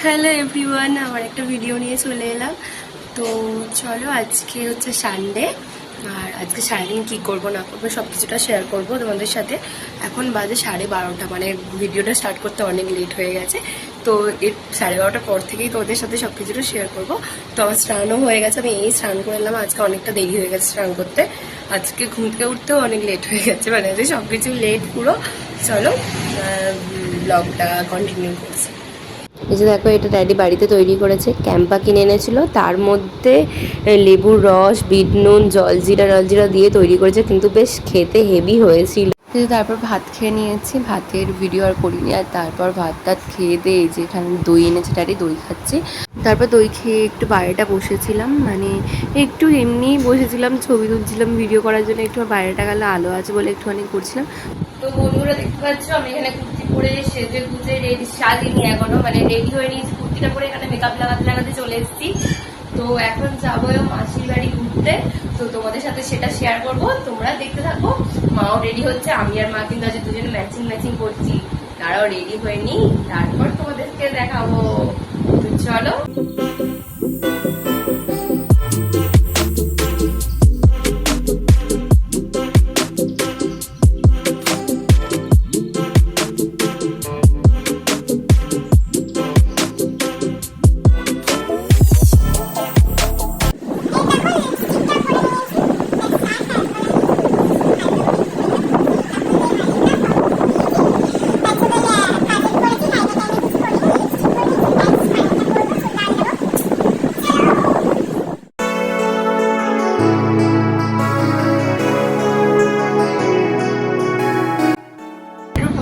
Hello everyone, আমার একটা video নিয়ে চলে এলাম। তো চলো, আজকে হচ্ছে সানডে, আর আজকে সারাদিন কী করবো না করবো সব কিছুটা শেয়ার করবো তোমাদের সাথে। এখন বাজে 12:30, মানে ভিডিওটা স্টার্ট করতে অনেক লেট হয়ে গেছে। তো এর 12:30টার পর থেকেই তোমাদের সাথে সব কিছুটা শেয়ার করবো। তো আমার স্নানও হয়ে গেছে, আমি এই স্নান করে এলাম। আজকে অনেকটা দেরি হয়ে গেছে স্নান করতে, আজকে ঘুম থেকে উঠতেও অনেক লেট হয়ে গেছে, মানে আজকে সব কিছু লেট পুরো। চলো ব্লগটা কন্টিনিউ করছি। এই যে দেখো, এটা ড্যাডি বাড়িতে তৈরি করেছে, ক্যাম্পা কিনে এনেছিল, তার মধ্যে লেবুর রস, বিট নুন, জলজিরা দিয়ে তৈরি করেছে, কিন্তু বেশ খেতে হেভি হয়েছিল। তারপর ভাত খেয়ে নিয়েছি, ভাতের ভিডিও আর করিনি। আর তারপর ভাত টাত খেয়ে দিয়ে এই যে এখানে দই এনেছে ড্যাডি, দই খাচ্ছি। তারপর দই খেয়ে একটু বাইরেটা বসেছিলাম, মানে একটু এমনিই বসেছিলাম, ছবি তুলছিলাম ভিডিও করার জন্য। একটু বাইরেটা গেলে আলো আছে বলে একটুখানি করছিলাম। তো বন্ধুরা দেখতে পাচ্ছ, আমি এখানে কুর্তি পরে সেজে গুজে রেডি, সাজিনি এখনো, মানে রেডি হয়ে নিয়েছি। কুর্তিটা পরে এখানে মেকআপ লাগাতে চলে এসেছি। তো এখন যাবো মাসির বাড়ি ঘুরতে, তো তোমাদের সাথে সেটা শেয়ার করব, তোমরা দেখতে থাকো। মাও রেডি হচ্ছে, আমি আর মা কিন্তু আজ দুজনে ম্যাচিং করছি। তারাও রেডি হয়ে নি, তারপর তোমাদেরকে দেখাবো। তো চলো।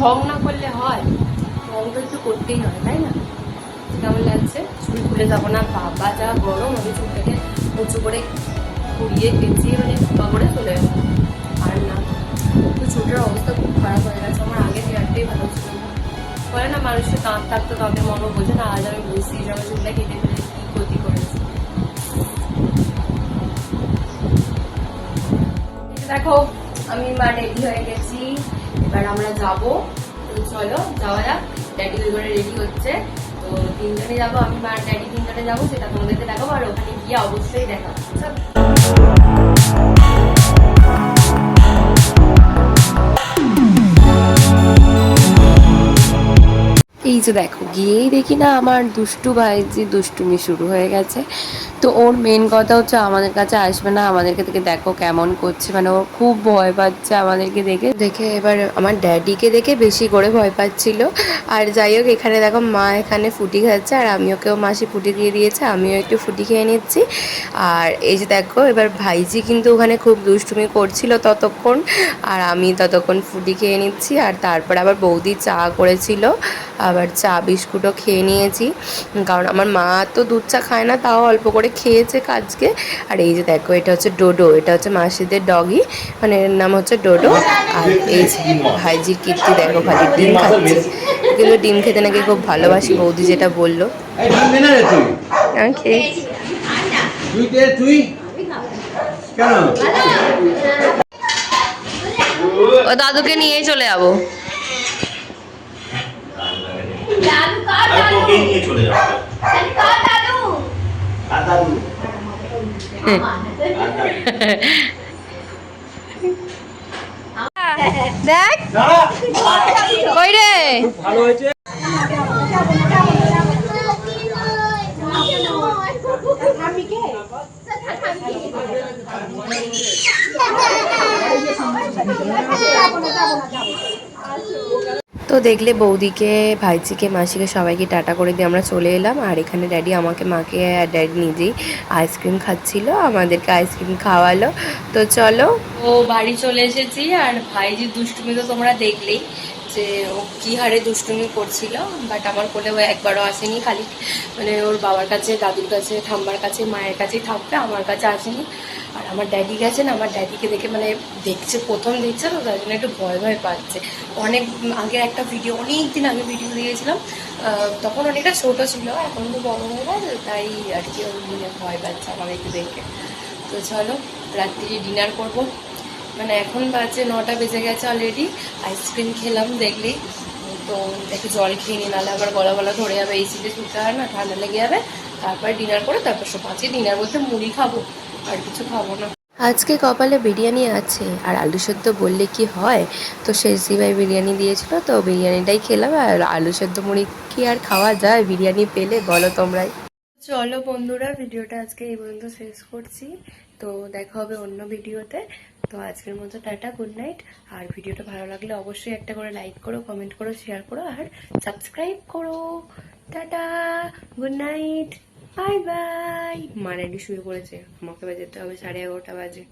ঢং না করলে হয়, ঢং তো একটু করতেই হয়, তাই না? কেমন লাগছে? চুল খুলে যাবো না, বাবা যা গরম, আমি চুলটাকে উঁচু করে ঘুরিয়ে পেঁচিয়ে মানে ফুপা করে চলে যাবো। আর না, তো চুলটার অবস্থা খুব খারাপ হয়ে গেছে। আমার আগের হেয়ারটাই ভালো ছিল না, বলে না মানুষের দাঁত থাকতো তাদের মনও বোঝে না। আজ আমি বুঝছি যে আমার চুলটা কেটে ফেলে কি ক্ষতি করেছে। দেখো, আমি মা রেডি হয়ে গেছি, এবার আমরা যাবো। তো চলো যাওয়া যাক। ড্যাডি ওই করে রেডি হচ্ছে, তো তিনজনে যাবো, আমি মা ড্যাডি তিনজনে যাবো, সেটা তোমাদেরকে দেখাবো। আর ওখানে গিয়ে অবশ্যই দেখাবো। এই যে দেখো, গিয়েই দেখি না আমার দুষ্টু ভাই যে দুষ্টুমি শুরু হয়ে গেছে। তো ওর মেন কথা হচ্ছে আমাদের কাছে আসবে না, আমাদেরকে দেখে দেখো কেমন করছে, মানে ও খুব ভয় পাচ্ছে আমাদেরকে দেখে দেখে। এবার আমার ড্যাডিকে দেখে বেশি করে ভয় পাচ্ছিল। আর যাই হোক, এখানে দেখো মা এখানে ফুটি খাচ্ছে, আর আমি ওকেও মাসি ফুটি দিয়ে দিয়েছে, আমিও একটু ফুটি খেয়ে নিচ্ছি। আর এই যে দেখো, এবার ভাইজি কিন্তু ওখানে খুব দুষ্টুমি করছিল ততক্ষণ, আর আমি ততক্ষণ ফুটি খেয়ে নিচ্ছি। আর তারপর আবার বৌদি চা করেছিল, আবার চা বিস্কুটও খেয়ে নিয়েছি, কারণ আমার মা তো দুধ চা খায় না, তাও অল্প করে খেয়েছে আজকে। আর এই যে দেখো, এটা হচ্ছে ডোডো, এটা হচ্ছে মাসিদের ডগি, মানে এর নাম হচ্ছে ডোডো। আর এই যে ভাইজির কীর্তি দেখো, খালি ডিম খাচ্ছে, কিন্তু ডিম খেতে নাকি খুব ভালোবাসি, বৌদি যেটা বললো। আমি খেয়েছি। ও দাদুকে নিয়েই চলে যাবো। দেখ কই রে, ভালো হয়েছে। তো দেখলে বৌদিকে, ভাইজিকে, মাসিকে সবাইকে টাটা করে দিয়ে আমরা চলে এলাম। আর এখানে ড্যাডি আমাকে, মাকে আর ড্যাডি নিজেই আইসক্রিম খাচ্ছিল, আমাদেরকে আইসক্রিম খাওয়ালো। তো চলো, ও বাড়ি চলে এসেছি। আর ভাইজির দুষ্টুমি তো তোমরা দেখলেই, যে ও কী হারে দুষ্টুমি করছিল। বাট আমার কোলে ও একবারও আসেনি, খালি মানে ওর বাবার কাছে, দাদুর কাছে, ঠাম্মার কাছে, মায়ের কাছেই থাকবে, আমার কাছে আসেনি। আর আমার ড্যাডি গেছেন, আমার ড্যাডিকে দেখে মানে দেখছে, প্রথম দেখছে তো, তার জন্য একটু ভয় ভয় পাচ্ছে। অনেক আগে একটা ভিডিও, অনেক দিন আগে ভিডিও দিয়েছিলাম, তখন অনেকটা ছোটো ছিল, এখন তো বড় হয়ে গেছে, তাই আর কি ওর ভয় পাচ্ছে আমাদেরকে দেখে। তো চলো, রাত্রি ডিনার করবো, মানে এখন বাজে 9টা বেজে গেছে অলরেডি। আইসক্রিম খেলাম দেখলেই, তো দেখে জল খেয়ে নিয়ে, নাহলে আবার গলা গলা ধরে যাবে, এই শীতে শুতে হয় না, ঠান্ডা লেগে যাবে। তারপরে ডিনার করে তারপর সব, আজকে ডিনার বলতে মুড়ি খাবো, আর কিছু খাবো না। আজকে কপালে বিরিয়ানি আছে, আর আলু সেদ্ধ বললে কি হয়, তো শেষদি ভাই বিরিয়ানি দিয়েছিল, তো বিরিয়ানিটাই খেলাম। আর আলু সেদ্ধ মুড়ি কি আর খাওয়া যায় বিরিয়ানি পেলে, বলো তোমরাই। চলো বন্ধুরা, ভিডিওটা আজকে এই পর্যন্ত শেষ করছি। তো দেখা হবে অন্য ভিডিওতে। তো আজকের মতো টাটা, গুড নাইট। আর ভিডিওটা ভালো লাগলে অবশ্যই একটা করে লাইক করো, কমেন্ট করো, শেয়ার করো, আর সাবস্ক্রাইব করো। Tata, good night, bye bye. মা রেডি শুয়ে পড়েছে, আমাকে বাজে, তো হবে 11:30 বাজে।